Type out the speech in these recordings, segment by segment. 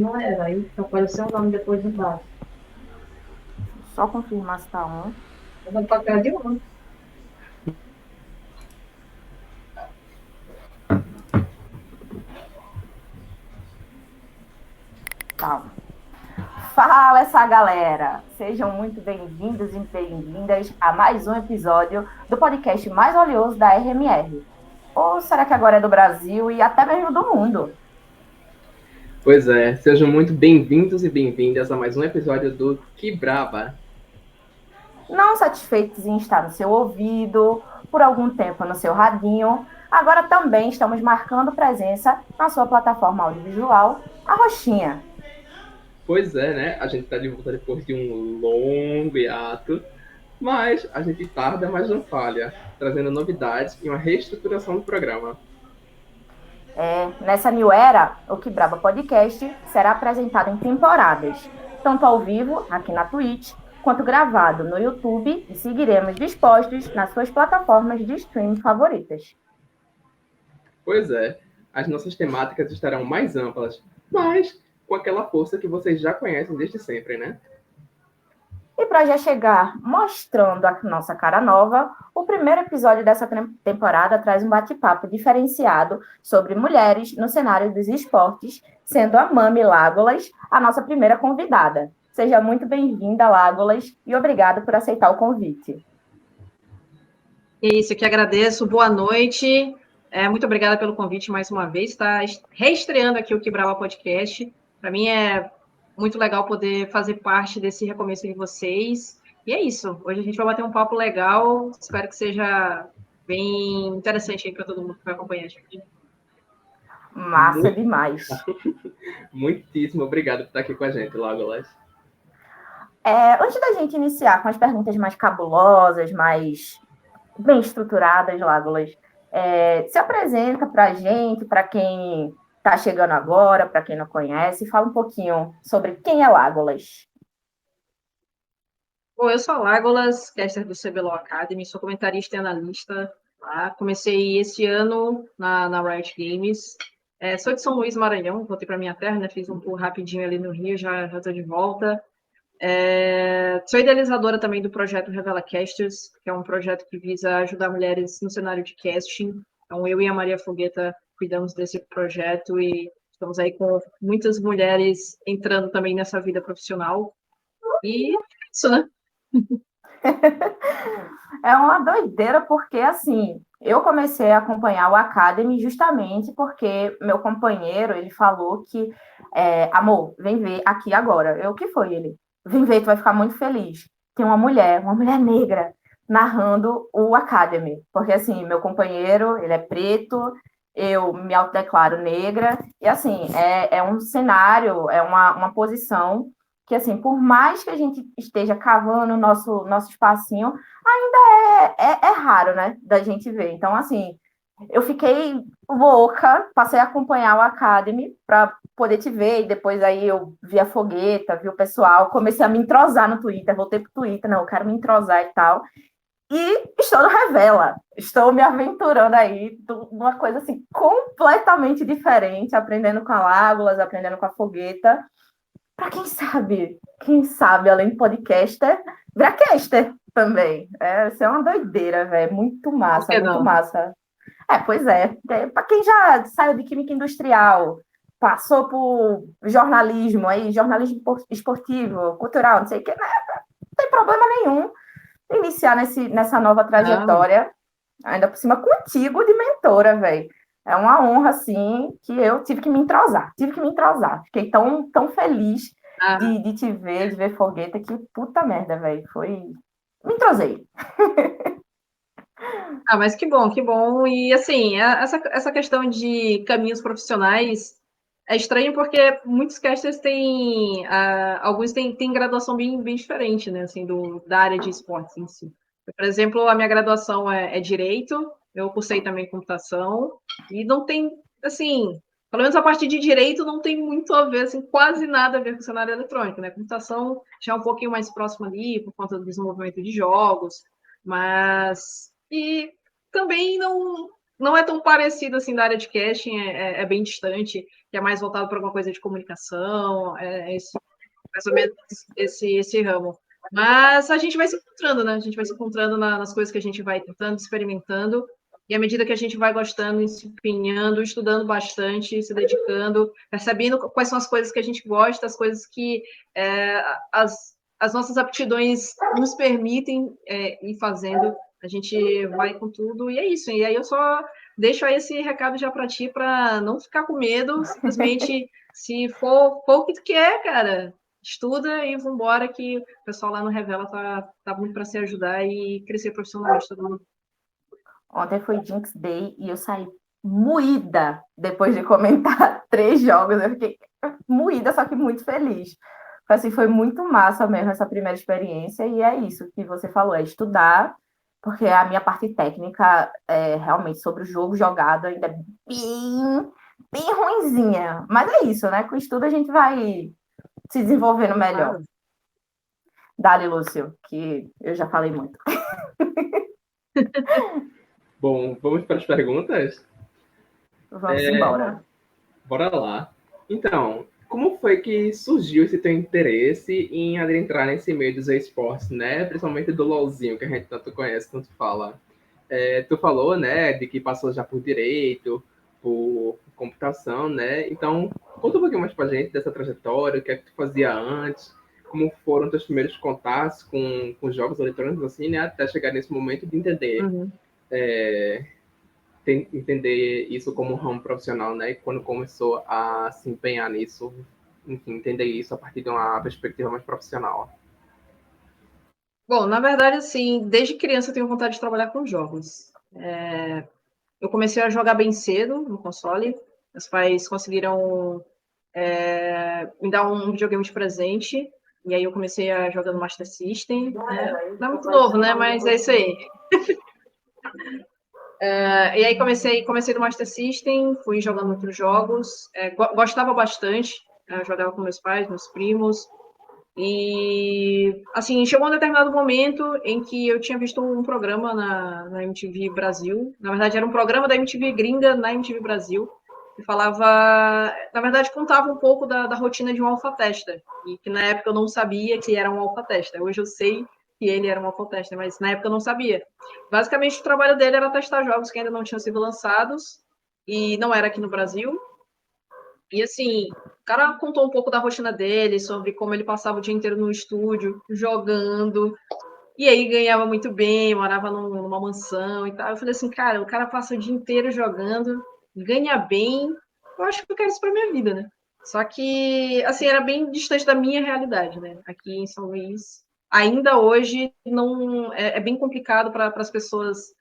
Não era, aí só apareceu o nome depois embaixo. Só confirmar se tá on. Eu vou papel de ouro. Tá. Fala essa galera! Sejam muito bem-vindos e bem-vindas a mais um episódio do podcast mais oleoso da RMR. Ou será que agora é do Brasil e até mesmo do mundo? Pois é, sejam muito bem-vindos e bem-vindas a mais um episódio do Que Braba. Não satisfeitos em estar no seu ouvido, por algum tempo no seu radinho, agora também estamos marcando presença na sua plataforma audiovisual, a Roxinha. Pois é, né? A gente tá de volta depois de um longo hiato, mas a gente tarda, mas não falha, trazendo novidades e uma reestruturação do programa. Nessa new era, o Que Braba Podcast será apresentado em temporadas, tanto ao vivo, aqui na Twitch, quanto gravado no YouTube e seguiremos dispostos nas suas plataformas de streaming favoritas. Pois é, as nossas temáticas estarão mais amplas, mas com aquela força que vocês já conhecem desde sempre, né? E para já chegar mostrando a nossa cara nova, o primeiro episódio dessa temporada traz um bate-papo diferenciado sobre mulheres no cenário dos esportes, sendo a Mami Lágolas a nossa primeira convidada. Seja muito bem-vinda, Lágolas, e obrigado por aceitar o convite. É isso, eu que agradeço. Boa noite. Muito obrigada pelo convite mais uma vez. Está reestreando aqui o Quebrava Podcast. Para mim é muito legal poder fazer parte desse recomeço de vocês. E é isso. Hoje a gente vai bater um papo legal. Espero que seja bem interessante aí para todo mundo que vai acompanhar a gente. Massa Muito, demais. muitíssimo obrigado por estar aqui com a gente, Lágolas. Antes da gente iniciar com as perguntas mais cabulosas, mais bem estruturadas, Lágolas, se apresenta para a gente, para quem está chegando agora, para quem não conhece, fala um pouquinho sobre quem é Lágolas. Bom, eu sou a Lágolas, caster do CBLOL Academy, sou comentarista e analista. Tá? Comecei esse ano na Riot Games. Sou de São Luís, Maranhão, voltei para minha terra, né? Fiz um tour rapidinho ali no Rio, já estou de volta. Sou idealizadora também do projeto Revela Casters, que é um projeto que visa ajudar mulheres no cenário de casting. Então, eu e a Maria Fogueta cuidamos desse projeto e estamos aí com muitas mulheres entrando também nessa vida profissional. E é isso, né? É uma doideira porque, assim, eu comecei a acompanhar o Academy justamente porque meu companheiro, ele falou que, amor, vem ver aqui agora. O que foi ele? Vem ver, tu vai ficar muito feliz. Tem uma mulher negra, narrando o Academy. Porque, assim, meu companheiro, ele é preto, eu me autodeclaro negra, e, assim, é um cenário, é uma posição que, assim, por mais que a gente esteja cavando o nosso espacinho, é raro, né, da gente ver. Então, assim, eu fiquei louca, passei a acompanhar o Academy para poder te ver, e depois aí eu vi a Fogueta, vi o pessoal, comecei a me entrosar no Twitter, voltei pro Twitter, não, eu quero me entrosar e tal. E estou no Revela, estou me aventurando aí, uma coisa assim completamente diferente, aprendendo com a Lágolas, aprendendo com a Fogueta, para quem sabe, além de podcaster, virar caster também. Isso é uma doideira, velho. Muito Por massa, que muito não? massa. Pois é. Para quem já saiu de química industrial, passou por jornalismo aí, jornalismo esportivo, cultural, não sei o que, né? Não tem problema nenhum iniciar nessa nova Não. trajetória, ainda por cima contigo de mentora, velho. É uma honra, assim, que eu tive que me entrosar. Fiquei tão feliz Ah, de te ver, de ver Fogueta, que puta merda, velho. Me entrosei. mas que bom, que bom. E assim, essa questão de caminhos profissionais é estranho porque muitos casters têm, alguns têm graduação bem diferente, né, assim, da área de esportes em si. Por exemplo, a minha graduação é Direito, eu cursei também Computação, e não tem, assim, pelo menos a parte de Direito não tem muito a ver, assim, quase nada a ver com o cenário eletrônico, né? Computação já é um pouquinho mais próximo ali, por conta do desenvolvimento de jogos, mas... E também não é tão parecido assim da área de casting, é bem distante, que é mais voltado para alguma coisa de comunicação, mais ou menos esse ramo. Mas a gente vai se encontrando, né? A gente vai se encontrando nas coisas que a gente vai tentando, experimentando, e à medida que a gente vai gostando, se empenhando, estudando bastante, se dedicando, percebendo quais são as coisas que a gente gosta, as coisas que as nossas aptidões nos permitem ir fazendo, a gente vai com tudo, e é isso. E aí eu só deixo aí esse recado já para ti, para não ficar com medo, simplesmente, se for o que tu quer, cara, estuda e vambora, que o pessoal lá no Revela tá muito para se ajudar e crescer profissionalmente todo mundo. Ontem foi Jinx Day e eu saí moída depois de comentar 3 jogos. Eu fiquei moída, só que muito feliz. Assim, foi muito massa mesmo essa primeira experiência, e é isso que você falou, é estudar, porque a minha parte técnica é realmente sobre o jogo jogado ainda é bem ruinzinha. Mas é isso, né? Com o estudo a gente vai se desenvolvendo melhor. Claro. Dali, Lúcio, que eu já falei muito. Bom, vamos para as perguntas? Vamos embora. Bora lá. Então, como foi que surgiu esse teu interesse em adentrar nesse meio dos esportes, né? Principalmente do LoLzinho, que a gente tanto conhece, tanto fala. Tu falou, né, de que passou já por direito, por computação, né? Então, conta um pouquinho mais pra gente dessa trajetória, o que é que tu fazia antes, como foram teus primeiros contatos com jogos eletrônicos, assim, né? Até chegar nesse momento de entender, entender isso como um ramo profissional, né? E quando começou a se empenhar nisso, enfim, entender isso a partir de uma perspectiva mais profissional. Bom, na verdade, assim, desde criança eu tenho vontade de trabalhar com jogos. Eu comecei a jogar bem cedo no console. Meus pais conseguiram me dar um videogame de presente. E aí eu comecei a jogar no Master System. Né? Não é muito novo, né? Mas é isso aí. E aí comecei no Master System, fui jogando outros jogos. Gostava bastante. Jogava com meus pais, meus primos. E, assim, chegou um determinado momento em que eu tinha visto um programa na MTV Brasil. Na verdade, era um programa da MTV gringa na MTV Brasil, que falava, na verdade, contava um pouco da rotina de um alfa-tester. E que na época eu não sabia que era um alfa-tester. Hoje eu sei que ele era um alfa-tester, mas na época eu não sabia. Basicamente, o trabalho dele era testar jogos que ainda não tinham sido lançados, e não era aqui no Brasil. E assim, o cara contou um pouco da rotina dele, sobre como ele passava o dia inteiro no estúdio, jogando, e aí ganhava muito bem, morava numa mansão e tal. Eu falei assim, cara, o cara passa o dia inteiro jogando, ganha bem, eu acho que eu quero isso pra minha vida, né? Só que, assim, era bem distante da minha realidade, né? Aqui em São Luís, ainda hoje, não é bem complicado para as pessoas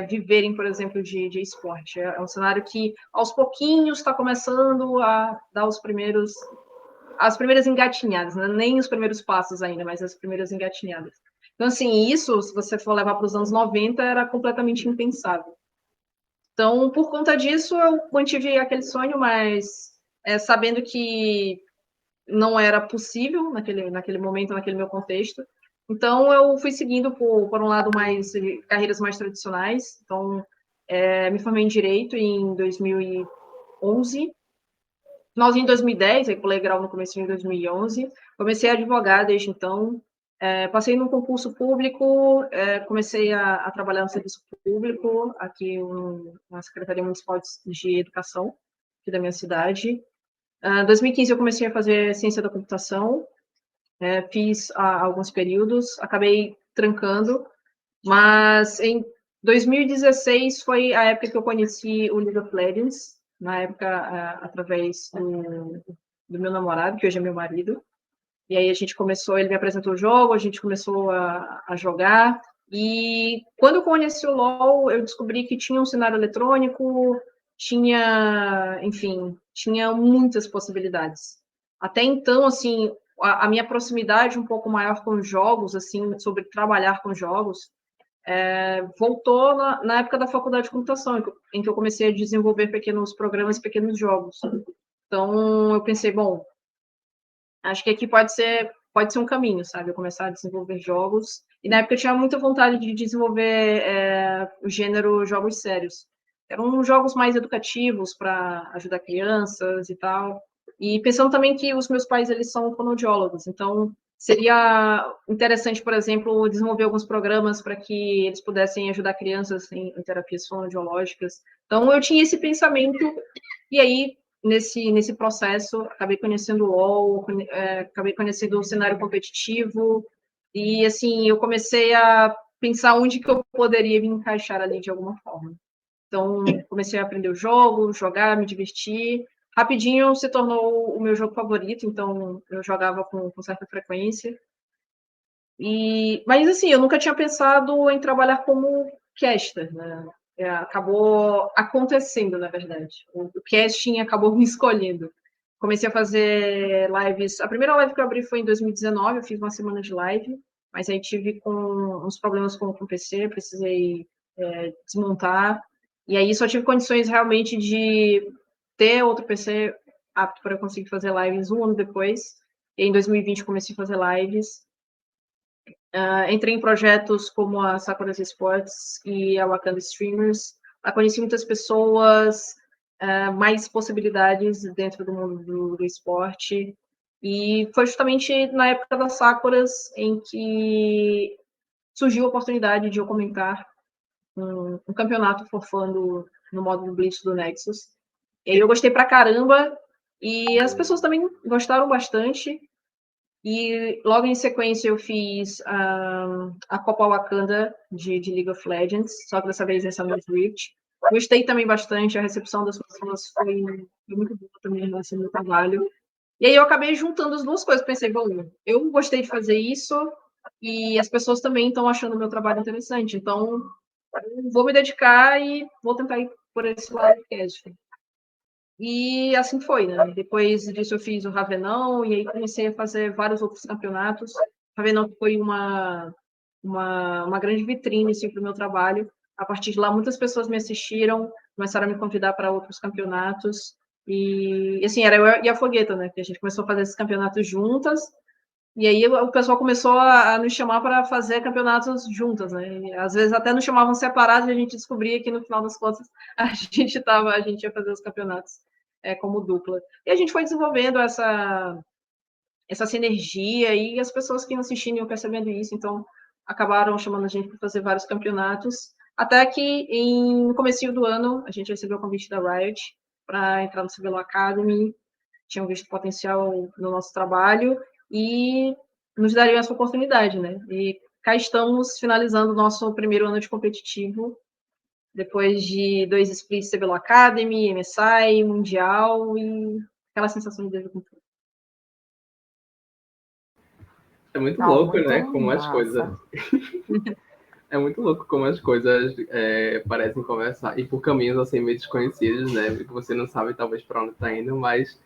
viverem, por exemplo, de esporte. É um cenário que, aos pouquinhos, está começando a dar as primeiras engatinhadas, né? Nem os primeiros passos ainda, mas as primeiras engatinhadas. Então, assim, isso, se você for levar para os anos 90, era completamente impensável. Então, por conta disso, eu mantive aquele sonho, mas sabendo que não era possível naquele momento, naquele meu contexto. Então, eu fui seguindo por um lado mais carreiras mais tradicionais. Então, me formei em Direito em 2011. Finalzinho em 2010, aí pulei grau no começo de 2011. Comecei a advogar desde então. Passei num concurso público, comecei a trabalhar no serviço público, aqui na Secretaria Municipal de Educação, aqui da minha cidade. Em 2015 eu comecei a fazer ciência da computação, fiz alguns períodos, acabei trancando, mas em 2016 foi a época que eu conheci o League of Legends, na época através do meu namorado, que hoje é meu marido, e aí a gente começou, ele me apresentou o jogo, a gente começou a jogar, e quando eu conheci o LoL, eu descobri que tinha um cenário eletrônico, enfim, tinha muitas possibilidades. Até então, assim, a minha proximidade um pouco maior com jogos, assim, sobre trabalhar com jogos, voltou na época da faculdade de computação, em que eu comecei a desenvolver pequenos programas, pequenos jogos. Então, eu pensei, bom, acho que aqui pode ser um caminho, sabe? Eu começar a desenvolver jogos. E na época eu tinha muita vontade de desenvolver o gênero jogos sérios. eram jogos mais educativos para ajudar crianças e tal. E pensando também que os meus pais, eles são fonoaudiólogos, então seria interessante, por exemplo, desenvolver alguns programas para que eles pudessem ajudar crianças em terapias fonoaudiológicas. Então, eu tinha esse pensamento, e aí, nesse processo, acabei conhecendo o LoL, acabei conhecendo o cenário competitivo, e, assim, eu comecei a pensar onde que eu poderia me encaixar ali de alguma forma. Então, comecei a aprender o jogo, jogar, me divertir. Rapidinho se tornou o meu jogo favorito, então eu jogava com certa frequência. Mas, assim, eu nunca tinha pensado em trabalhar como caster, né? Acabou acontecendo, na verdade. O casting acabou me escolhendo. Comecei a fazer lives. A primeira live que eu abri foi em 2019, eu fiz uma semana de live, mas aí tive uns problemas com o PC, precisei desmontar. E aí só tive condições realmente de ter outro PC apto para eu conseguir fazer lives um ano depois. E em 2020 comecei a fazer lives. Entrei em projetos como a Sakura's Esports e a Wakanda Streamers. Conheci muitas pessoas, mais possibilidades dentro do mundo do esporte. E foi justamente na época das Sakuras em que surgiu a oportunidade de eu comentar um campeonato forfando no modo do Blitz do Nexus. E aí eu gostei pra caramba, e as pessoas também gostaram bastante. E logo em sequência eu fiz a Copa Wakanda de League of Legends, só que dessa vez essa North Rift. Gostei também bastante, a recepção das pessoas foi muito boa também em relação ao meu trabalho. E aí eu acabei juntando as duas coisas, pensei, bom, eu gostei de fazer isso e as pessoas também estão achando o meu trabalho interessante, então vou me dedicar e vou tentar ir por esse lado do cast. E assim foi, né? Depois disso eu fiz o Ravenão e aí comecei a fazer vários outros campeonatos. O Ravenão foi uma grande vitrine assim, para o meu trabalho. A partir de lá, muitas pessoas me assistiram, começaram a me convidar para outros campeonatos. E assim, era eu e a Fogueta, né? Que a gente começou a fazer esses campeonatos juntas. E aí o pessoal começou a nos chamar para fazer campeonatos juntas, né? E, às vezes até nos chamavam separados e a gente descobria que no final das contas a gente ia fazer os campeonatos como dupla. E a gente foi desenvolvendo essa sinergia e as pessoas que iam assistindo iam percebendo isso, então acabaram chamando a gente para fazer vários campeonatos, até que no comecinho do ano a gente recebeu o convite da Riot para entrar no CBLOL Academy, tinham visto potencial no nosso trabalho e nos dariam essa oportunidade, né? E cá estamos finalizando o nosso primeiro ano de competitivo, depois de 2 splits CBLOL Academy, MSI, Mundial e aquela sensação de dever cumprir. É muito Não, louco, muito né? Como as coisas. massa. É muito louco como as coisas parecem conversar. E por caminhos assim meio desconhecidos, né? Porque você não sabe talvez para onde tá indo, mas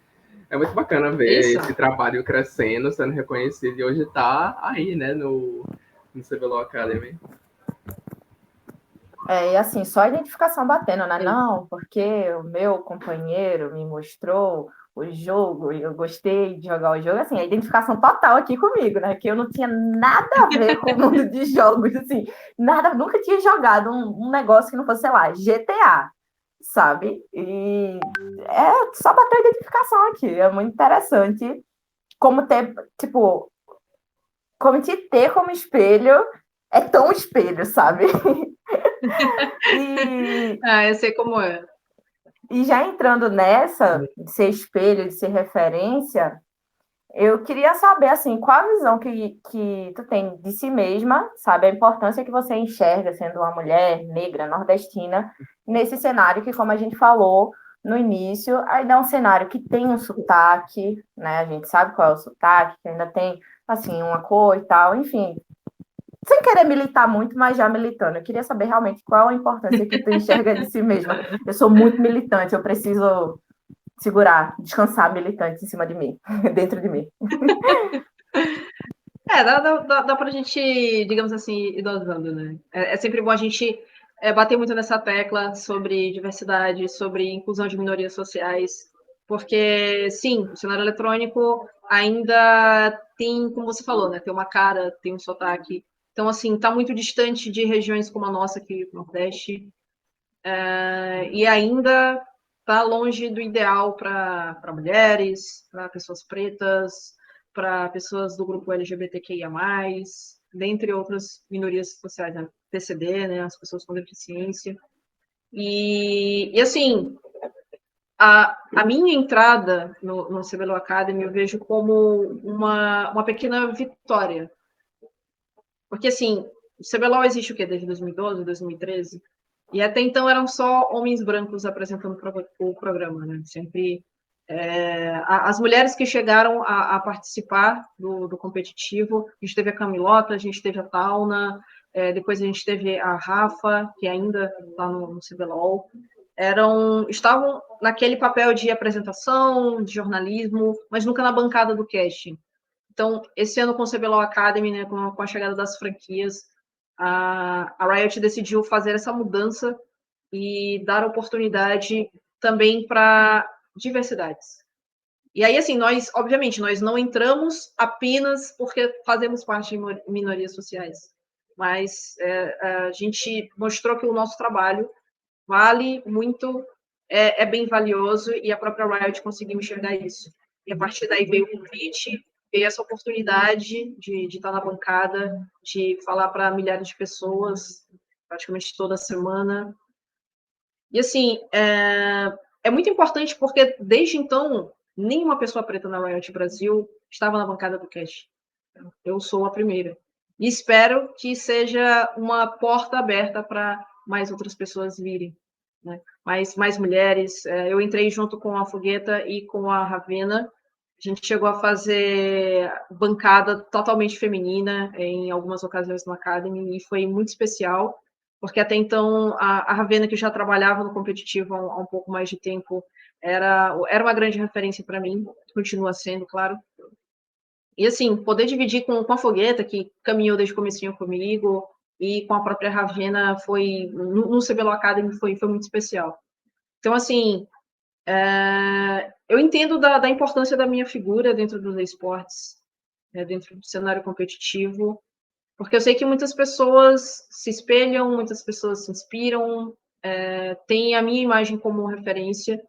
é muito bacana ver Isso. esse trabalho crescendo, sendo reconhecido. E hoje tá aí, né? No CBLOL Academy. E assim, só a identificação batendo, né? Não, porque o meu companheiro me mostrou o jogo e eu gostei de jogar o jogo. Assim, a identificação total aqui comigo, né? Que eu não tinha nada a ver com o mundo de jogos, assim, nada, nunca tinha jogado um negócio que não fosse, sei lá, GTA, sabe? E só bater a identificação aqui, é muito interessante como ter, tipo, como te ter como espelho é tão espelho, sabe? E, Eu sei como é. e já entrando nessa, de ser espelho, de ser referência, eu queria saber, assim, qual a visão que tu tem de si mesma, sabe? A importância que você enxerga sendo uma mulher negra, nordestina, nesse cenário que, como a gente falou no início, ainda é um cenário que tem um sotaque, né? A gente sabe qual é o sotaque, que ainda tem, assim, uma cor e tal, enfim, sem querer militar muito, mas já militando. Eu queria saber realmente qual a importância que tu enxerga de si mesma. Eu sou muito militante, eu preciso segurar, descansar militante em cima de mim, dentro de mim. Dá pra gente, digamos assim, ir dosando, né? É sempre bom a gente bater muito nessa tecla sobre diversidade, sobre inclusão de minorias sociais, porque, sim, o cenário eletrônico ainda tem, como você falou, né? Tem uma cara, tem um sotaque. Então, assim, tá muito distante de regiões como a nossa aqui no Nordeste. e ainda está longe do ideal para mulheres, para pessoas pretas, para pessoas do grupo LGBTQIA+, dentre outras minorias sociais, né? PCD, né? As pessoas com deficiência. E assim, a minha entrada no CBLOL Academy eu vejo como uma pequena vitória. Porque, assim, o CBLOL existe o quê? Desde 2012, 2013? E até então eram só homens brancos apresentando o programa, né? Sempre as mulheres que chegaram a participar do competitivo, a gente teve a Camilota, a gente teve a Tauna, depois a gente teve a Rafa, que ainda está no CBLOL, estavam naquele papel de apresentação, de jornalismo, mas nunca na bancada do casting. Então, esse ano com o CBLOL Academy, né, com a chegada das franquias, a Riot decidiu fazer essa mudança e dar oportunidade também para diversidades. E aí, assim, obviamente, nós não entramos apenas porque fazemos parte de minorias sociais, mas a gente mostrou que o nosso trabalho vale muito, é bem valioso, e a própria Riot conseguiu enxergar isso. E a partir daí veio o convite, veio essa oportunidade de estar na bancada, de falar para milhares de pessoas, praticamente toda semana. E, assim, é muito importante porque, desde então, nenhuma pessoa preta na Riot Brasil estava na bancada do cast. Eu sou a primeira. E espero que seja uma porta aberta para mais outras pessoas virem, né? Mais mulheres. Eu entrei junto com a Fogueta e com a Ravena. A gente chegou a fazer bancada totalmente feminina em algumas ocasiões no Academy e foi muito especial, porque até então a Ravena, que já trabalhava no competitivo há um pouco mais de tempo, era uma grande referência para mim, continua sendo, claro. E, assim, poder dividir com a Fogueta, que caminhou desde o comecinho comigo, e com a própria Ravena, no CBLOL Academy foi muito especial. Então, assim, eu entendo da importância da minha figura dentro dos esportes, dentro do cenário competitivo, porque eu sei que muitas pessoas se espelham, muitas pessoas se inspiram, têm a minha imagem como referência,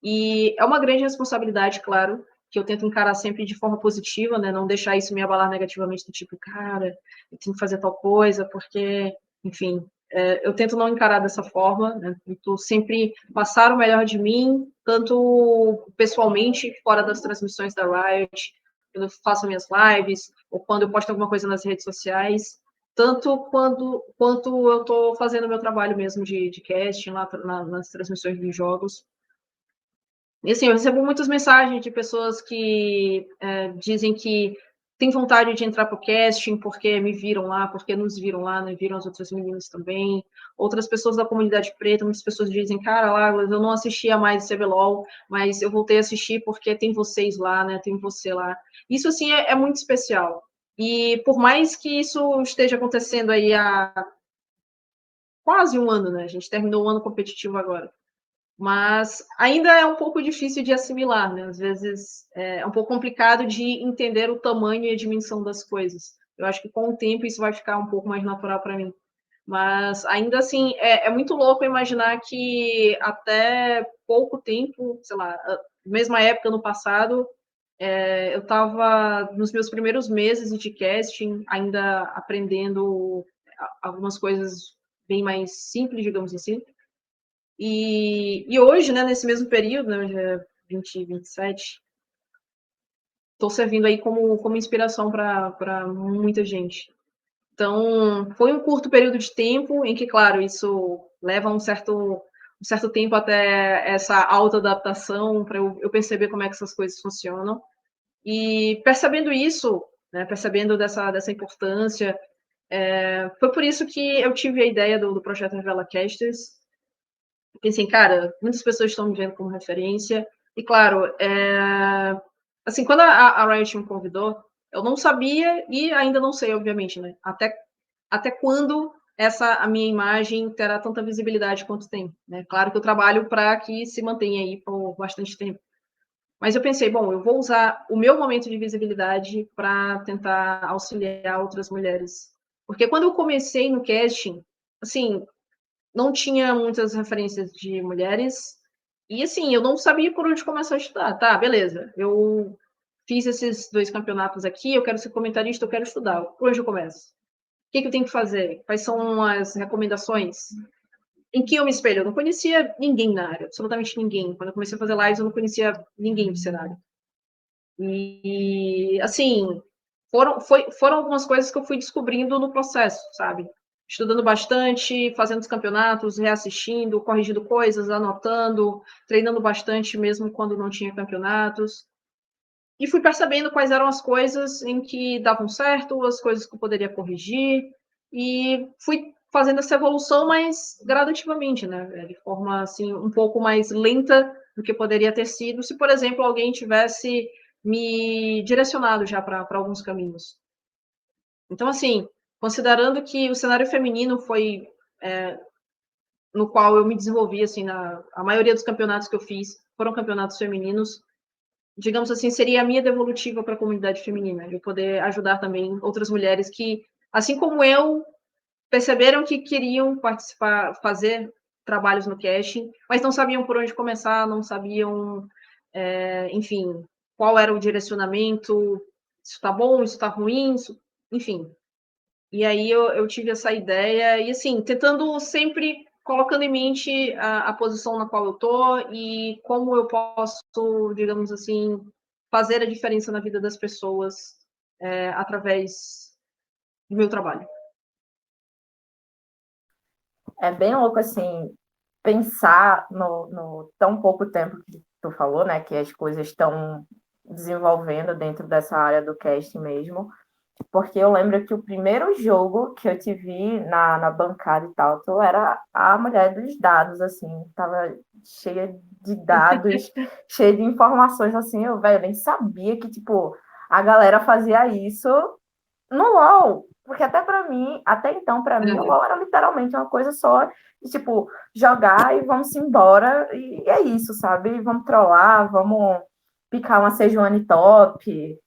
e é uma grande responsabilidade, claro, que eu tento encarar sempre de forma positiva, né? Não deixar isso me abalar negativamente, do tipo, cara, eu tenho que fazer tal coisa, porque, enfim, eu tento não encarar dessa forma, né? Tento sempre passar o melhor de mim, tanto pessoalmente, fora das transmissões da Riot, quando eu faço minhas lives, ou quando eu posto alguma coisa nas redes sociais, tanto quanto eu estou fazendo meu trabalho mesmo de casting lá nas transmissões dos jogos. E, assim, eu recebo muitas mensagens de pessoas que dizem que têm vontade de entrar para o casting porque me viram lá, porque nos viram lá, né, viram as outras meninas também. Outras pessoas da comunidade preta, muitas pessoas dizem, cara, Lágrimas, eu não assistia mais CBLOL, mas eu voltei a assistir porque tem vocês lá, né, tem você lá. Isso, assim, é muito especial. E por mais que isso esteja acontecendo aí há quase um ano, né, a gente terminou o ano competitivo agora, mas ainda é um pouco difícil de assimilar, né? Às vezes é um pouco complicado de entender o tamanho e a dimensão das coisas. Eu acho que com o tempo isso vai ficar um pouco mais natural para mim. Mas ainda assim, é muito louco imaginar que até pouco tempo, sei lá, mesma época no passado, eu estava nos meus primeiros meses de casting, ainda aprendendo algumas coisas bem mais simples, digamos assim. E hoje, né, nesse mesmo período, né, já é 2027, estou servindo aí como inspiração para muita gente. Então, foi um curto período de tempo em que, claro, isso leva um certo tempo até essa autoadaptação, para eu perceber como é que essas coisas funcionam. E percebendo isso, né, percebendo dessa importância, foi por isso que eu tive a ideia do projeto Revela Casters. Pensei, cara, muitas pessoas estão me vendo como referência. E, claro, assim, quando a Riot me convidou, eu não sabia e ainda não sei, obviamente, né? Até quando a minha imagem terá tanta visibilidade quanto tem, né? Claro que eu trabalho para que se mantenha aí por bastante tempo. Mas eu pensei, bom, eu vou usar o meu momento de visibilidade para tentar auxiliar outras mulheres. Porque quando eu comecei no casting, assim, não tinha muitas referências de mulheres, e assim, eu não sabia por onde começar a estudar. Tá, beleza, eu fiz esses 2 campeonatos aqui, eu quero ser comentarista, eu quero estudar. Por onde eu começo? O que eu tenho que fazer? Quais são as recomendações? Em que eu me espelho? Eu não conhecia ninguém na área, absolutamente ninguém. Quando eu comecei a fazer lives, eu não conhecia ninguém do cenário. E, assim, foram algumas coisas que eu fui descobrindo no processo, sabe? Estudando bastante, fazendo os campeonatos, reassistindo, corrigindo coisas, anotando, treinando bastante mesmo quando não tinha campeonatos. E fui percebendo quais eram as coisas em que davam certo, as coisas que eu poderia corrigir, e fui fazendo essa evolução, mas gradativamente, né? De forma assim, um pouco mais lenta do que poderia ter sido se, por exemplo, alguém tivesse me direcionado já para alguns caminhos. Então, assim, considerando que o cenário feminino foi no qual eu me desenvolvi, assim, a maioria dos campeonatos que eu fiz foram campeonatos femininos, digamos assim, seria a minha devolutiva para a comunidade feminina, de poder ajudar também outras mulheres que, assim como eu, perceberam que queriam participar, fazer trabalhos no casting, mas não sabiam por onde começar, não sabiam, enfim, qual era o direcionamento, isso está bom, isso está ruim, enfim. E aí eu tive essa ideia, e assim, tentando sempre colocando em mente a posição na qual eu tô e como eu posso, digamos assim, fazer a diferença na vida das pessoas através do meu trabalho. É bem louco, assim, pensar no tão pouco tempo que tu falou, né, que as coisas estão desenvolvendo dentro dessa área do casting mesmo, porque eu lembro que o primeiro jogo que eu te vi na bancada e tal, tu era a mulher dos dados, assim, tava cheia de dados, cheia de informações, assim, eu, velho, nem sabia que, tipo, a galera fazia isso no LoL, porque até então, para mim, o LoL era literalmente uma coisa só de, tipo, jogar e vamos embora, e é isso, sabe? Vamos trollar, vamos picar uma Sejuani top,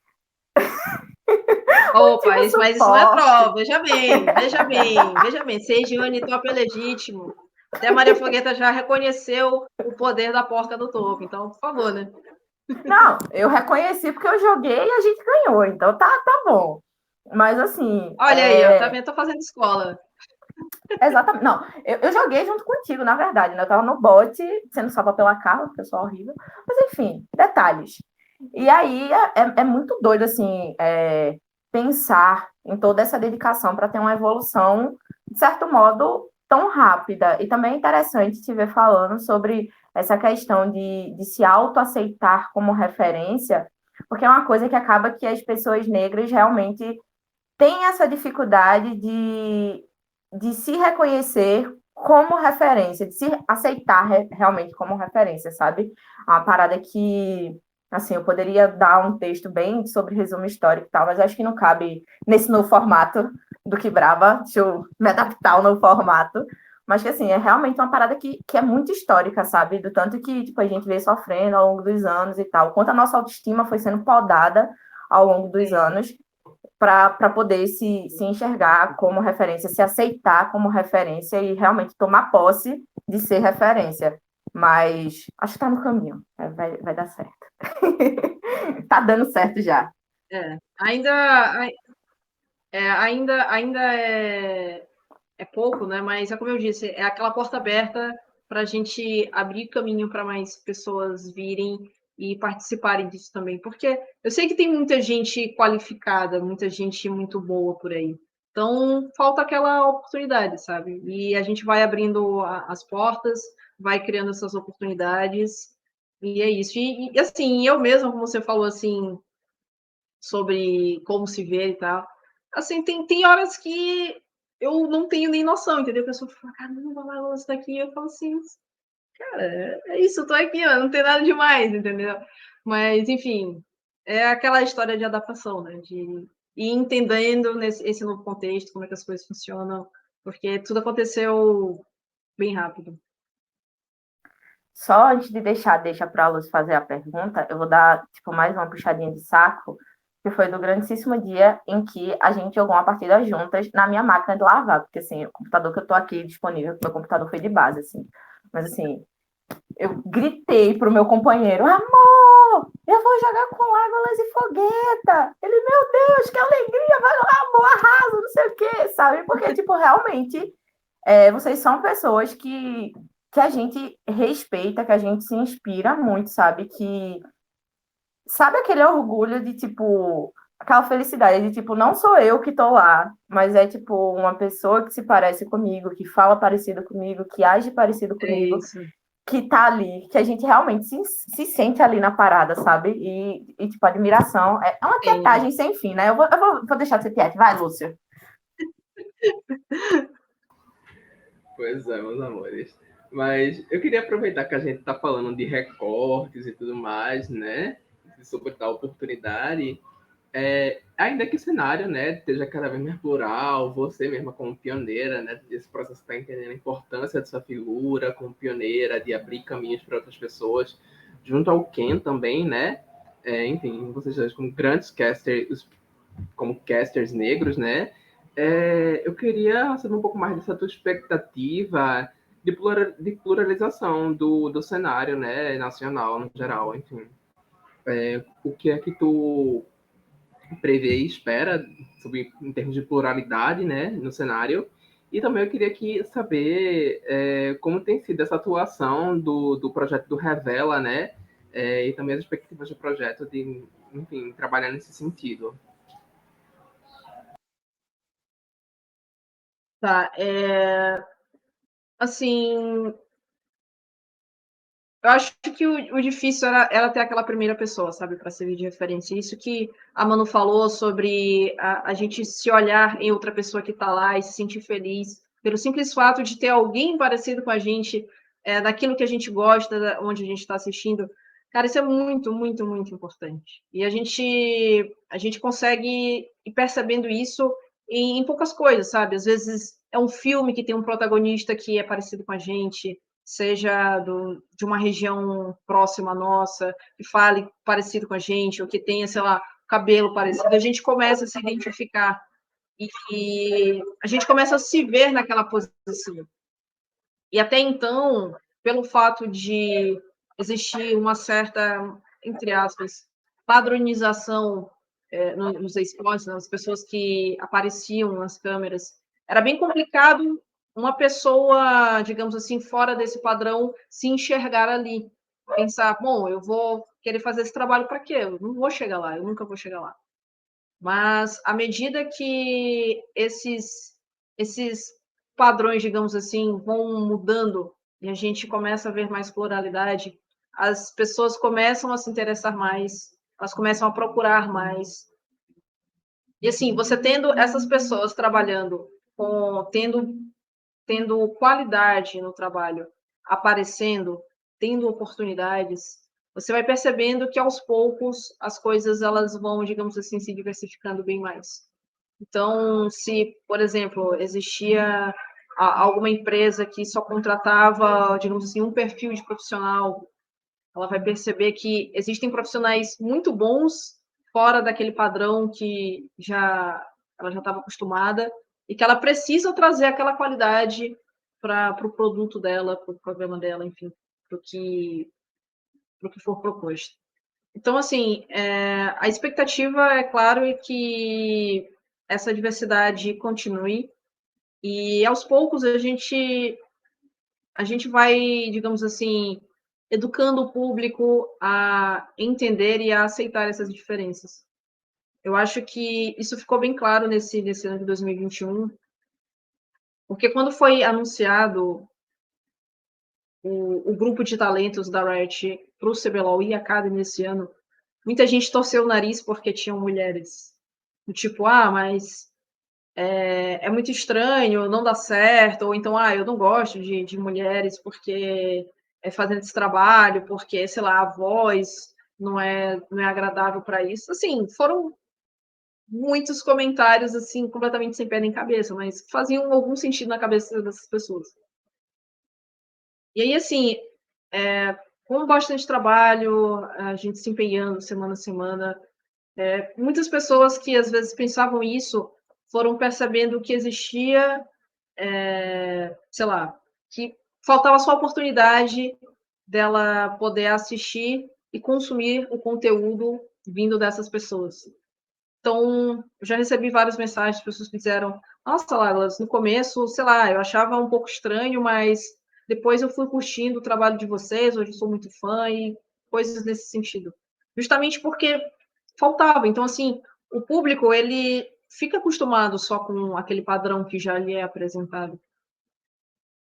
Opa, tipo, mas isso não é suporte. troll, veja bem, veja bem, veja bem, Sejuani top é legítimo. Até a Maria Fogueta já reconheceu o poder da porca do topo, então, por favor, né? Não, eu reconheci porque eu joguei e a gente ganhou, então tá bom. Mas assim, Olha aí, eu também tô fazendo escola. exatamente. Não, eu joguei junto contigo, na verdade, né? Eu tava no bot, sendo salva pela Carla, porque eu sou horrível. Mas enfim, detalhes. E aí é muito doido, assim, pensar em toda essa dedicação para ter uma evolução, de certo modo, tão rápida. E também é interessante te ver falando sobre essa questão de se autoaceitar como referência, porque é uma coisa que acaba que as pessoas negras realmente têm essa dificuldade de se reconhecer como referência, de se aceitar realmente como referência, sabe? A parada que, assim, eu poderia dar um texto bem sobre resumo histórico e tal, mas acho que não cabe nesse novo formato do Que Brava, deixa eu me adaptar ao novo formato, mas que, assim, é realmente uma parada que é muito histórica, sabe? Do tanto que, tipo, a gente veio sofrendo ao longo dos anos e tal, quanto a nossa autoestima foi sendo podada ao longo dos anos, para poder se enxergar como referência, se aceitar como referência e realmente tomar posse de ser referência. Mas acho que está no caminho, vai dar certo. Tá dando certo já. É, ainda é pouco, né? Mas é como eu disse, é aquela porta aberta para a gente abrir caminho para mais pessoas virem e participarem disso também. Porque eu sei que tem muita gente qualificada, muita gente muito boa por aí. Então, falta aquela oportunidade, sabe? E a gente vai abrindo as portas, vai criando essas oportunidades, e é isso. E assim, eu mesma, como você falou, assim, sobre como se vê e tal. Assim, tem horas que eu não tenho nem noção, entendeu? A pessoa fala, caramba, lá você tá aqui. Eu falo assim, cara, é isso, eu tô aqui, ó, não tem nada demais, entendeu? Mas, enfim, é aquela história de adaptação, né? De ir entendendo esse novo contexto, como é que as coisas funcionam, porque tudo aconteceu bem rápido. Só antes de deixa para a Luz fazer a pergunta, eu vou dar tipo mais uma puxadinha de saco, que foi do grandíssimo dia em que a gente jogou uma partida juntas na minha máquina de lavar, porque, assim, o computador que eu tô aqui disponível, meu computador foi de base, assim. Mas, assim, eu gritei pro meu companheiro, amor, eu vou jogar com Legolas e Fogueta. Ele, meu Deus, que alegria, vai lá, amor, arraso, não sei o quê, sabe? Porque, tipo, realmente, vocês são pessoas que a gente respeita, que a gente se inspira muito, sabe? Sabe aquele orgulho de, tipo, aquela felicidade de, tipo, não sou eu que tô lá, mas é, tipo, uma pessoa que se parece comigo, que fala parecido comigo, que age parecido É comigo, isso. que tá ali, que a gente realmente se sente ali na parada, sabe? Tipo, admiração. É uma Sim. tietagem sem fim, né? Eu vou deixar de ser tiete. Vai, Lúcio. Pois é, meus amores. Mas eu queria aproveitar que a gente está falando de recortes e tudo mais, né? Sobre tal oportunidade. Ainda que o cenário, né, esteja cada vez mais plural, você mesma como pioneira, né, desse processo está entendendo a importância dessa figura como pioneira, de abrir caminhos para outras pessoas, junto ao Ken também, né? Enfim, vocês dois como grandes casters, como casters negros, né? Eu queria saber um pouco mais dessa tua expectativa de pluralização do cenário, né, nacional no geral, enfim. O que é que tu prevê e espera sobre, em termos de pluralidade, né, no cenário? E também eu queria saber como tem sido essa atuação do projeto do Revela, né? E também as expectativas do projeto de, enfim, trabalhar nesse sentido. Tá, assim, eu acho que o difícil era ter aquela primeira pessoa, sabe, para servir de referência. Isso que a Manu falou sobre a gente se olhar em outra pessoa que está lá e se sentir feliz, pelo simples fato de ter alguém parecido com a gente, daquilo que a gente gosta, onde a gente está assistindo. Cara, isso é muito, muito, muito importante. E a gente consegue ir percebendo isso em poucas coisas, sabe? Às vezes é um filme que tem um protagonista que é parecido com a gente, seja de uma região próxima nossa, que fale parecido com a gente, ou que tenha, sei lá, cabelo parecido, a gente começa a se identificar e a gente começa a se ver naquela posição. E até então, pelo fato de existir uma certa, entre aspas, padronização nos esportes, nas pessoas que apareciam nas câmeras, era bem complicado uma pessoa, digamos assim, fora desse padrão, se enxergar ali. Pensar, bom, eu vou querer fazer esse trabalho para quê? Eu não vou chegar lá, eu nunca vou chegar lá. Mas à medida que esses padrões, digamos assim, vão mudando e a gente começa a ver mais pluralidade, as pessoas começam a se interessar mais, elas começam a procurar mais. E assim, você tendo essas pessoas trabalhando, tendo qualidade no trabalho, aparecendo, tendo oportunidades, você vai percebendo que aos poucos as coisas elas vão, digamos assim, se diversificando bem mais. Então, se, por exemplo, existia alguma empresa que só contratava, digamos assim, um perfil de profissional, ela vai perceber que existem profissionais muito bons fora daquele padrão que ela já estava acostumada e que ela precisa trazer aquela qualidade para o produto dela, para o programa dela, enfim, para o que for proposto. Então, assim, a expectativa, é claro, é que essa diversidade continue e, aos poucos, a gente vai, digamos assim, educando o público a entender e a aceitar essas diferenças. Eu acho que isso ficou bem claro nesse ano de 2021, porque quando foi anunciado o grupo de talentos da Riot para o CBLOL e Academy esse ano, muita gente torceu o nariz porque tinham mulheres. Do tipo, mas é muito estranho, não dá certo, ou então, eu não gosto de mulheres porque fazendo esse trabalho, porque, sei lá, a voz não é agradável para isso. Assim, foram muitos comentários, assim, completamente sem pé nem cabeça, mas faziam algum sentido na cabeça dessas pessoas. E aí, assim, com bastante trabalho, a gente se empenhando semana a semana, Muitas pessoas que às vezes pensavam isso foram percebendo que existia, sei lá, que faltava só a oportunidade dela poder assistir e consumir o conteúdo vindo dessas pessoas. Então, eu já recebi várias mensagens de pessoas que disseram: nossa, Láglas, no começo, sei lá, eu achava um pouco estranho, mas depois eu fui curtindo o trabalho de vocês, hoje eu sou muito fã e coisas nesse sentido. Justamente porque faltava. Então, assim, o público, ele fica acostumado só com aquele padrão que já lhe é apresentado.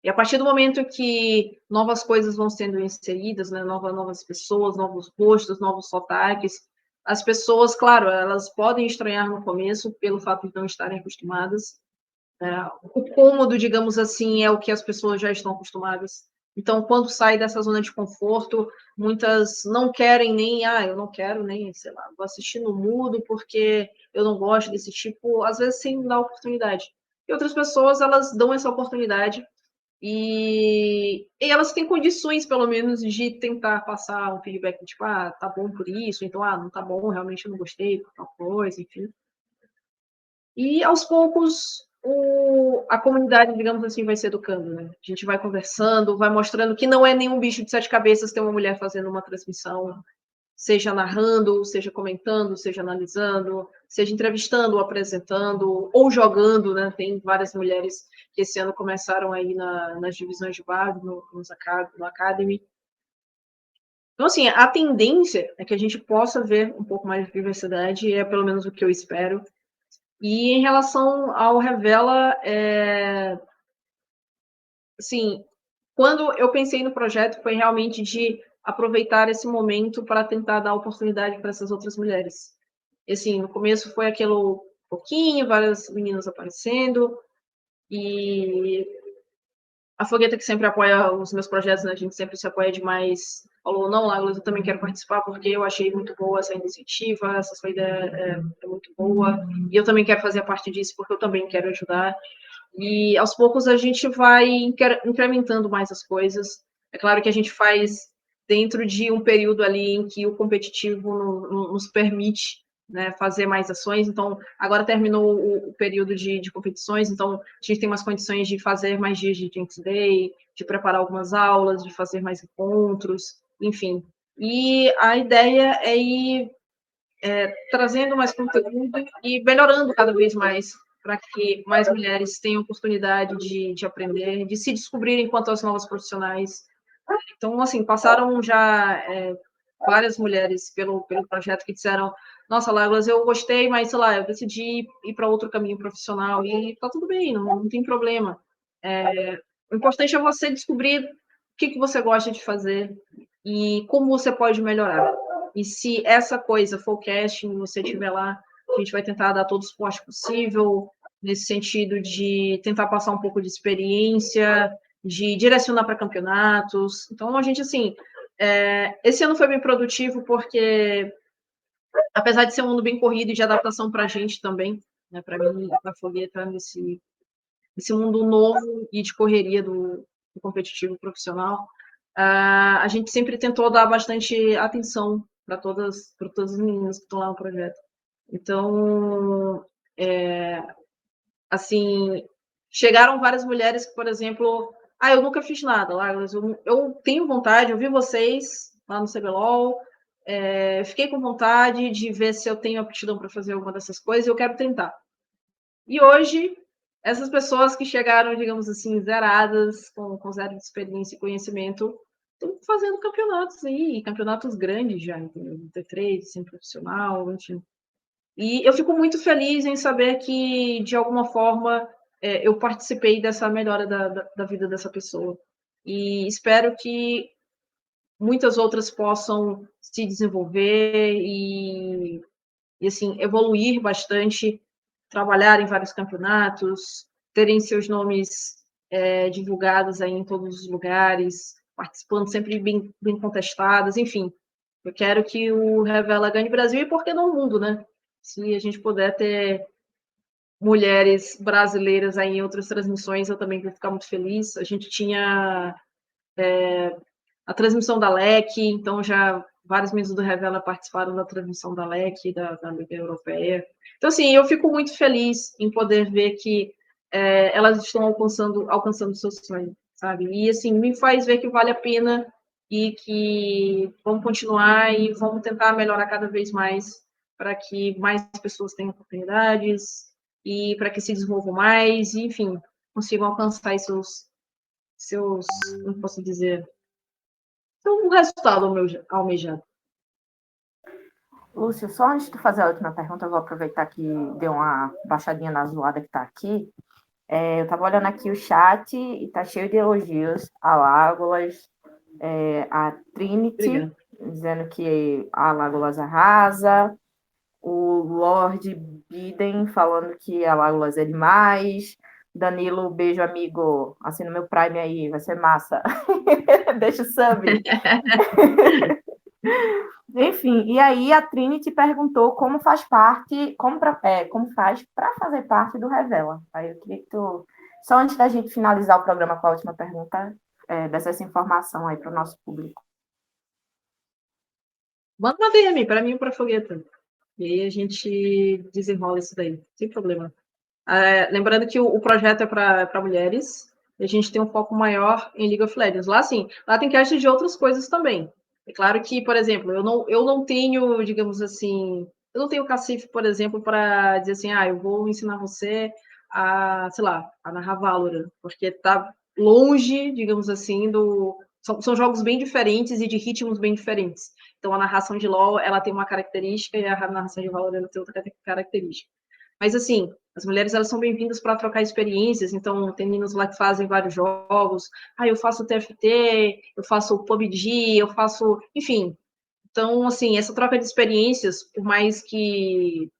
E a partir do momento que novas coisas vão sendo inseridas, né, novas pessoas, novos rostos, novos sotaques, as pessoas, claro, elas podem estranhar no começo pelo fato de não estarem acostumadas. O cômodo, digamos assim, é o que as pessoas já estão acostumadas. Então, quando sai dessa zona de conforto, muitas não querem nem, eu não quero nem, sei lá, vou assistir no mudo porque eu não gosto desse tipo, às vezes sem dar oportunidade. E outras pessoas, elas dão essa oportunidade e elas têm condições, pelo menos, de tentar passar um feedback, tipo, tá bom por isso, então, não tá bom, realmente eu não gostei por tal coisa, enfim. E, aos poucos, a comunidade, digamos assim, vai se educando, né? A gente vai conversando, vai mostrando que não é nenhum bicho de 7 cabeças ter uma mulher fazendo uma transmissão, seja narrando, seja comentando, seja analisando, seja entrevistando ou apresentando, ou jogando, né? Tem várias mulheres que esse ano começaram aí nas divisões de base, no Academy. Então, assim, a tendência é que a gente possa ver um pouco mais de diversidade, é pelo menos o que eu espero. E em relação ao Revela, assim, quando eu pensei no projeto, foi realmente de aproveitar esse momento para tentar dar oportunidade para essas outras mulheres. E, assim, no começo foi aquele pouquinho, várias meninas aparecendo, e a Fogueta, que sempre apoia os meus projetos, né, a gente sempre se apoia demais, falou: não, Láglas, eu também quero participar, porque eu achei muito boa essa iniciativa, essa sua ideia é muito boa, e eu também quero fazer parte disso, porque eu também quero ajudar. E aos poucos a gente vai incrementando mais as coisas. É claro que a gente faz dentro de um período ali em que o competitivo nos permite, né, fazer mais ações. Então, agora terminou o período de competições, então a gente tem umas condições de fazer mais dias de Jinx Day, de preparar algumas aulas, de fazer mais encontros, enfim. E a ideia é ir trazendo mais conteúdo e melhorando cada vez mais para que mais mulheres tenham oportunidade de aprender, de se descobrirem enquanto as novas profissionais. Então, assim, passaram já várias mulheres pelo projeto que disseram: nossa, Láglas, eu gostei, mas, sei lá, eu decidi ir para outro caminho profissional e tá tudo bem, não tem problema. O importante é você descobrir o que você gosta de fazer e como você pode melhorar. E se essa coisa for casting, você estiver lá, a gente vai tentar dar todo o suporte possível, nesse sentido de tentar passar um pouco de experiência, de direcionar para campeonatos. Então, a gente, assim, esse ano foi bem produtivo, porque, apesar de ser um ano bem corrido e de adaptação para a gente também, né, para mim, para a Fogueta, nesse mundo novo e de correria do competitivo profissional, a gente sempre tentou dar bastante atenção para todas as meninas que estão lá no projeto. Então, assim, chegaram várias mulheres que, por exemplo, eu nunca fiz nada, Láglas, eu tenho vontade, eu vi vocês lá no CBLOL, fiquei com vontade de ver se eu tenho aptidão para fazer alguma dessas coisas, eu quero tentar. E hoje, essas pessoas que chegaram, digamos assim, zeradas, com zero de experiência e conhecimento, estão fazendo campeonatos aí, campeonatos grandes já, T3, sem profissional, enfim. E eu fico muito feliz em saber que, de alguma forma, eu participei dessa melhora da vida dessa pessoa. E espero que muitas outras possam se desenvolver e assim, evoluir bastante, trabalhar em vários campeonatos, terem seus nomes divulgados aí em todos os lugares, participando sempre bem contestadas, enfim. Eu quero que o Revela ganhe Brasil e por que não o mundo, né? Se a gente puder ter mulheres brasileiras aí em outras transmissões, eu também vou ficar muito feliz. A gente tinha a transmissão da LEC, então já vários membros do Revela participaram da transmissão da LEC, da Liga Europeia. Então, assim, eu fico muito feliz em poder ver que elas estão alcançando seus sonhos, sabe? E, assim, me faz ver que vale a pena e que vamos continuar e vamos tentar melhorar cada vez mais para que mais pessoas tenham oportunidades e para que se desenvolvam mais e, enfim, consigam alcançar seus, como posso dizer, um resultado almejado. Lúcio, só antes de fazer a última pergunta, eu vou aproveitar que deu uma baixadinha na zoada que está aqui. Eu estava olhando aqui o chat e está cheio de elogios a Lágolas, a Trinity, Obrigada. dizendo que a Lágolas arrasa, o Lord Biden falando que a Lágolas é demais, Danilo, beijo, amigo, assina meu Prime aí, vai ser massa. Deixa o sub. Enfim, e aí a Trinity perguntou como faz parte, como faz para fazer parte do Revela. Aí eu queria que tu, só antes da gente finalizar o programa com a última pergunta, desse essa informação aí para o nosso público. Manda uma DM para mim ou para a Fogueta. E aí a gente desenrola isso daí, sem problema. Lembrando que o projeto é para mulheres, e a gente tem um foco maior em League of Legends. Lá, sim, lá tem cast de outras coisas também. É claro que, por exemplo, eu não tenho, digamos assim, eu não tenho cacife, por exemplo, para dizer assim, eu vou ensinar você a, sei lá, a narrar Valorant, porque está longe, digamos assim, são jogos bem diferentes e de ritmos bem diferentes. Então, a narração de LoL, ela tem uma característica e a narração de Valorant tem outra característica. Mas, assim, as mulheres, elas são bem-vindas para trocar experiências, então tem meninos lá que fazem vários jogos, eu faço TFT, eu faço PUBG, eu faço, enfim. Então, assim, essa troca de experiências, por mais que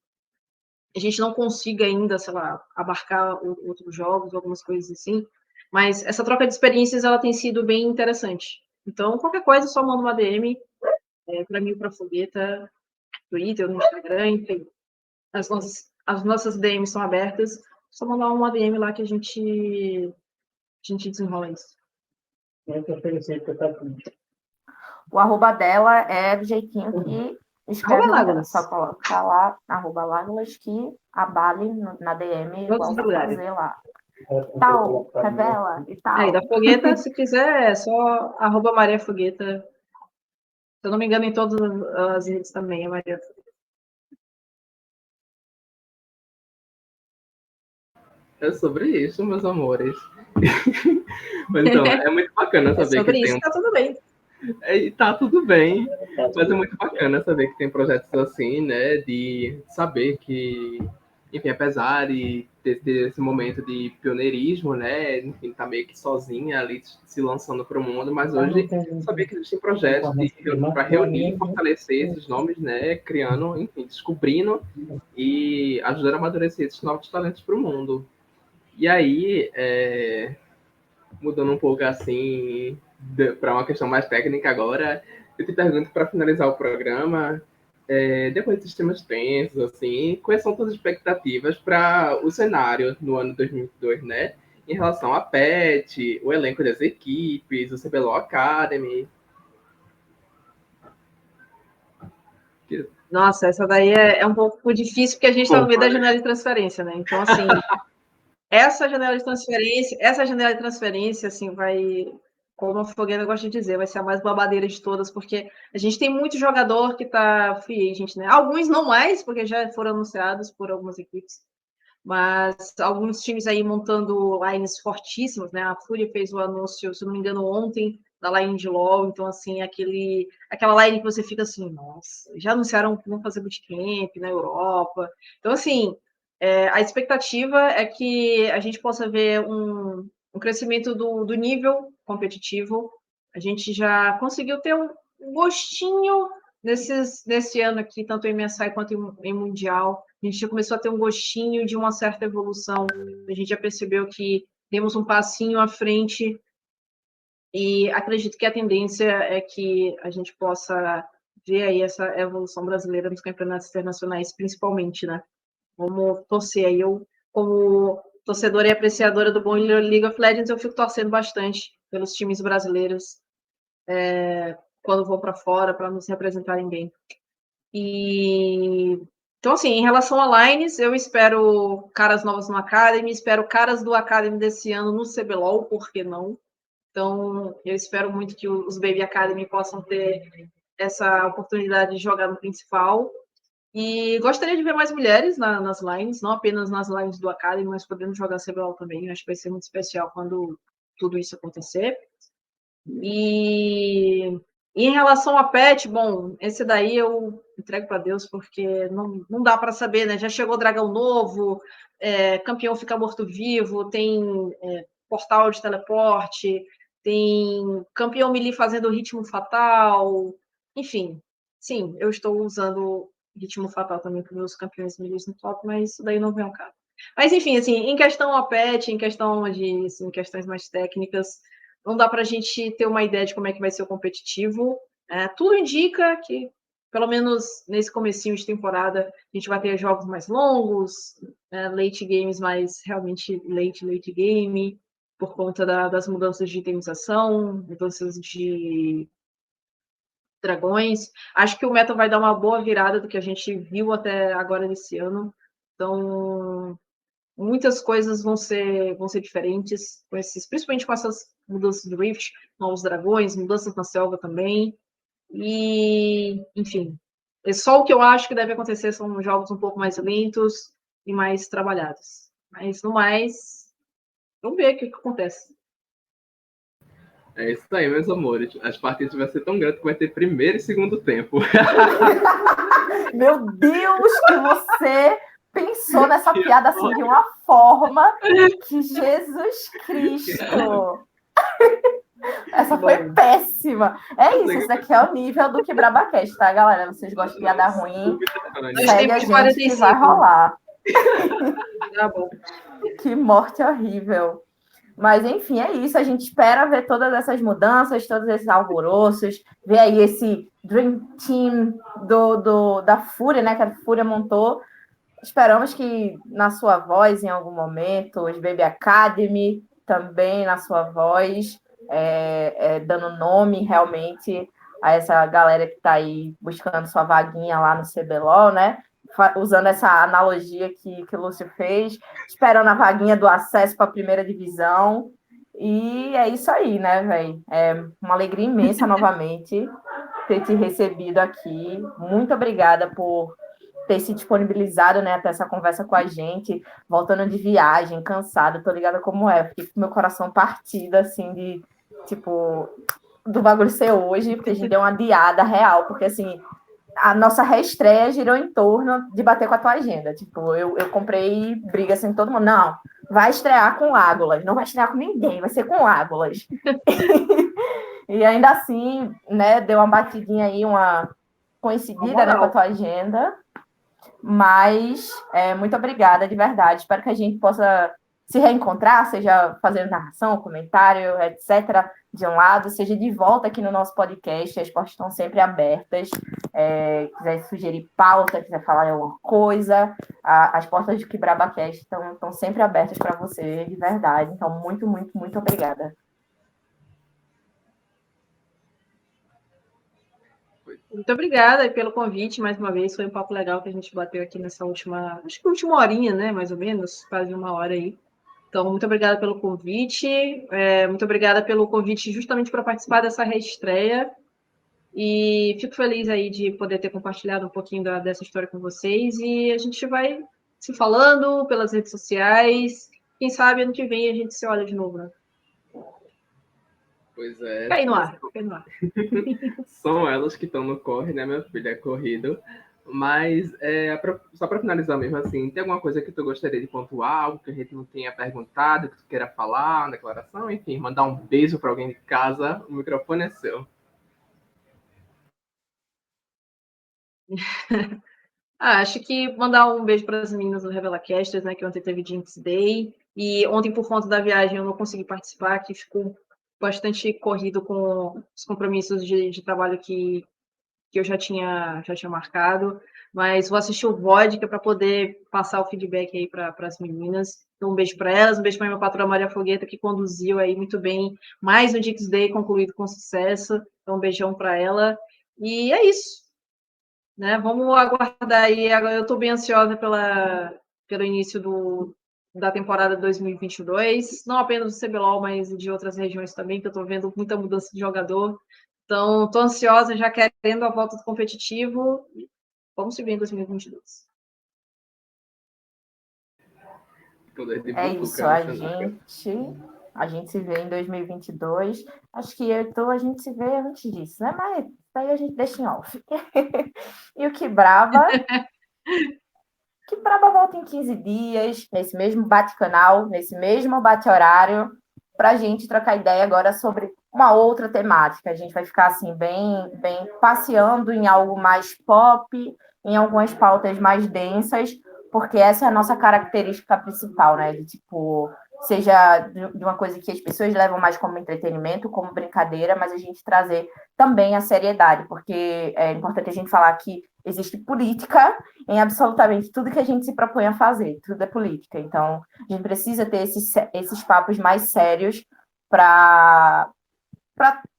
a gente não consiga ainda, sei lá, abarcar outros jogos, algumas coisas assim, mas essa troca de experiências, ela tem sido bem interessante. Então, qualquer coisa, só manda uma DM, para mim, para a Fogueta, no Twitter, no Instagram, enfim. As nossas DMs são abertas, só mandar uma DM lá que a gente desenrola isso. O arroba dela é do jeitinho que escreve o nome, só colocar lá, arroba Lágolas, que a Bali na DM igual vai fazer lá. Tal, Revela e tal. E da Fogueta, se quiser, é só arroba Maria Fogueta. Se eu não me engano, em todas as redes também é Maria Fogueta. É sobre isso, meus amores. Mas então, é muito bacana saber sobre que isso, tá tudo bem. Tá tudo bem, mas é muito bacana saber que tem projetos assim, né? De saber que, enfim, apesar de ter esse momento de pioneirismo, né? Enfim, tá meio que sozinha ali se lançando para o mundo, mas hoje saber que existem projetos para reunir e fortalecer esses nomes, né? Criando, enfim, descobrindo e ajudando a amadurecer esses novos talentos para o mundo. E aí, mudando um pouco assim para uma questão mais técnica agora, eu te pergunto para finalizar o programa, depois desses temas tensos, assim, quais são suas expectativas para o cenário no ano 2022, né? Em relação à PET, o elenco das equipes, o CBLOL Academy. Nossa, essa daí é um pouco difícil, porque a gente está no meio da janela de transferência, né? Então, assim, essa janela de transferência, assim, vai, como a Fogueira gosta de dizer, vai ser a mais babadeira de todas, porque a gente tem muito jogador que está free agent, né? Alguns não mais, porque já foram anunciados por algumas equipes, mas alguns times aí montando lines fortíssimas, né? A Fúria fez o anúncio, se não me engano, ontem, da line de LoL, então, assim, aquela line que você fica assim, nossa, já anunciaram que vão fazer bootcamp na Europa. Então, assim, a expectativa é que a gente possa ver um crescimento do nível competitivo. A gente já conseguiu ter um gostinho nesse ano aqui, tanto em MSI quanto em Mundial. A gente já começou a ter um gostinho de uma certa evolução. A gente já percebeu que temos um passinho à frente e acredito que a tendência é que a gente possa ver aí essa evolução brasileira nos campeonatos internacionais, principalmente, né? Vamos torcer aí. Eu, como torcedora e apreciadora do bom League of Legends, eu fico torcendo bastante pelos times brasileiros quando vão para fora, para nos representarem bem. Então, assim, em relação a lines, eu espero caras novas no Academy, espero caras do Academy desse ano no CBLOL, por que não? Então, eu espero muito que os Baby Academy possam ter essa oportunidade de jogar no principal. E gostaria de ver mais mulheres nas lines, não apenas nas lines do Academy, mas podendo jogar CBLOL também. Eu acho que vai ser muito especial quando tudo isso acontecer. E em relação a pet, bom, esse daí eu entrego para Deus, porque não dá para saber, né? Já chegou dragão novo, campeão fica morto-vivo, tem portal de teleporte, tem campeão melee fazendo ritmo fatal, enfim. Sim, eu estou usando ritmo fatal também para meus campeões melee no top, mas isso daí não vem ao caso. Mas, enfim, assim, em questão a pet, em questão de assim, questões mais técnicas, não dá para a gente ter uma ideia de como é que vai ser o competitivo. Tudo indica que, pelo menos nesse comecinho de temporada, a gente vai ter jogos mais longos, late games mais realmente late game, por conta das mudanças de itemização, mudanças de dragões. Acho que o meta vai dar uma boa virada do que a gente viu até agora nesse ano. Então, muitas coisas vão ser diferentes, principalmente com essas mudanças do Rift, novos dragões, mudanças na selva também. E, enfim, só o que eu acho que deve acontecer são jogos um pouco mais lentos e mais trabalhados. Mas, no mais, vamos ver o que acontece. É isso aí, meus amores. As partidas vão ser tão grandes que vai ter primeiro e segundo tempo. Meu Deus, que você pensou nessa piada assim de uma forma que Jesus Cristo. Essa foi péssima. É isso daqui é o nível do QuebrabaCast, tá, galera? Vocês gostam de piada ruim, segue a gente que vai rolar. Tá bom. Que morte horrível. Mas, enfim, é isso. A gente espera ver todas essas mudanças, todos esses alvoroços, ver aí esse Dream Team da Fúria, né? Que a Fúria montou. Esperamos que na sua voz, em algum momento, os Baby Academy também na sua voz, dando nome realmente a essa galera que está aí buscando sua vaguinha lá no CBLOL, né? Usando essa analogia que o Lúcio fez, esperando a vaguinha do acesso para a primeira divisão. E é isso aí, né, velho? É uma alegria imensa novamente ter te recebido aqui. Muito obrigada por ter se disponibilizado, né, até essa conversa com a gente, voltando de viagem, cansada, tô ligada como é, fiquei com meu coração partido, assim, de, tipo, do bagulho ser hoje, porque a gente deu uma adiada real, porque, assim, a nossa reestreia girou em torno de bater com a tua agenda, tipo, eu comprei briga, assim, todo mundo, não, vai estrear com Legolas, não vai estrear com ninguém, vai ser com Legolas. E ainda assim, né, deu uma batidinha aí, uma coincidida, né, com a tua agenda. Mas muito obrigada, de verdade. Espero que a gente possa se reencontrar, seja fazendo narração, comentário, etc., de um lado, seja de volta aqui no nosso podcast. As portas estão sempre abertas. Quiser sugerir pauta, quiser falar alguma coisa, as portas do QuebrabaCast estão sempre abertas para você, de verdade. Então, muito, muito, muito obrigada. Muito obrigada pelo convite, mais uma vez. Foi um papo legal que a gente bateu aqui nessa acho que última horinha, né? Mais ou menos, quase uma hora aí. Então, muito obrigada pelo convite. Muito obrigada pelo convite justamente para participar dessa reestreia. E fico feliz aí de poder ter compartilhado um pouquinho dessa história com vocês. E a gente vai se falando pelas redes sociais. Quem sabe ano que vem a gente se olha de novo, né? Pois é. Cai no ar, cai no ar. São elas que estão no corre, né, meu filho? É corrido. Mas, só para finalizar mesmo, assim, tem alguma coisa que tu gostaria de pontuar, algo que a gente não tenha perguntado, que tu queira falar, uma declaração, enfim, mandar um beijo para alguém de casa, o microfone é seu. Acho que mandar um beijo para as meninas do Revela Casters, né, que ontem teve Jinx Day, e ontem, por conta da viagem, eu não consegui participar, que ficou bastante corrido com os compromissos de trabalho que eu já tinha marcado. mas vou assistir o Vodka para poder passar o feedback aí para as meninas. Então, um beijo para elas, um beijo para minha patroa Maria Fogueta, que conduziu aí muito bem mais um Dix Day concluído com sucesso. Então, um beijão para ela. E é isso, né? Vamos aguardar aí. Agora eu estou bem ansiosa pelo início da temporada 2022, não apenas do CBLOL, mas de outras regiões também, que eu estou vendo muita mudança de jogador. Então, estou ansiosa, já querendo a volta do competitivo. Vamos se ver em 2022. Poder de É Butuca isso, no a cenário. gente se vê em 2022. Acho que a gente se vê antes disso, né? Mas aí a gente deixa em off. E o Que Braba volta em 15 dias, nesse mesmo bate-canal, nesse mesmo bate-horário, para a gente trocar ideia agora sobre uma outra temática. A gente vai ficar assim, bem passeando em algo mais pop, em algumas pautas mais densas, porque essa é a nossa característica principal, né? De, tipo, seja de uma coisa que as pessoas levam mais como entretenimento, como brincadeira, mas a gente trazer também a seriedade, porque é importante a gente falar que existe política em absolutamente tudo que a gente se propõe a fazer, tudo é política. Então, a gente precisa ter esses papos mais sérios para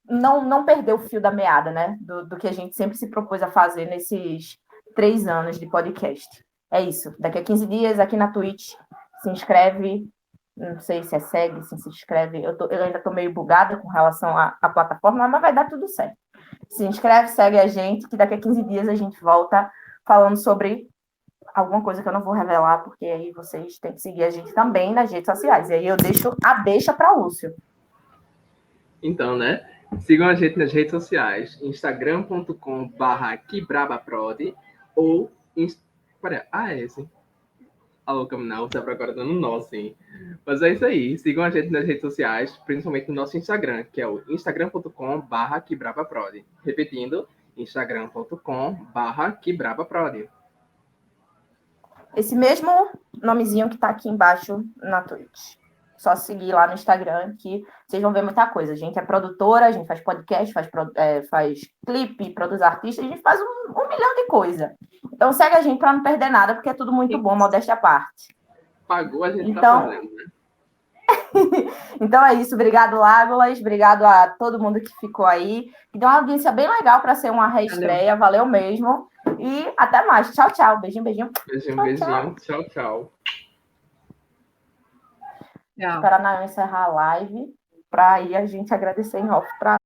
não perder o fio da meada, né? Do que a gente sempre se propôs a fazer nesses 3 anos de podcast. É isso. Daqui a 15 dias, aqui na Twitch, se inscreve. Não sei se é segue, se inscreve. Eu ainda estou meio bugada com relação à plataforma, mas vai dar tudo certo. Se inscreve, segue a gente, que daqui a 15 dias a gente volta falando sobre alguma coisa que eu não vou revelar, porque aí vocês têm que seguir a gente também nas redes sociais. E aí eu deixo a deixa para Lúcio. Então, né? Sigam a gente nas redes sociais, instagram.com/quebrabaprod ou... esse. Alô, Caminal, você tá agora dando nó, sim. Mas é isso aí. Sigam a gente nas redes sociais, principalmente no nosso Instagram, que é o instagram.com/quebrabaprod. Repetindo, instagram.com/quebrabaprod. Esse mesmo nomezinho que está aqui embaixo na Twitch. Só seguir lá no Instagram que vocês vão ver muita coisa. A gente é produtora, a gente faz podcast, faz clipe, produz artistas, a gente faz um milhão de coisa. Então segue a gente para não perder nada, porque é tudo muito bom, modéstia à parte. Pagou, a gente então, tá fazendo, né? Então é isso. Obrigado, Lágolas. Obrigado a todo mundo que ficou aí. Deu uma audiência bem legal para ser uma reestreia. Valeu mesmo. E até mais. Tchau, tchau. Beijinho, beijinho. Beijinho. Tchau. Esperar a encerrar a live para aí a gente agradecer em off para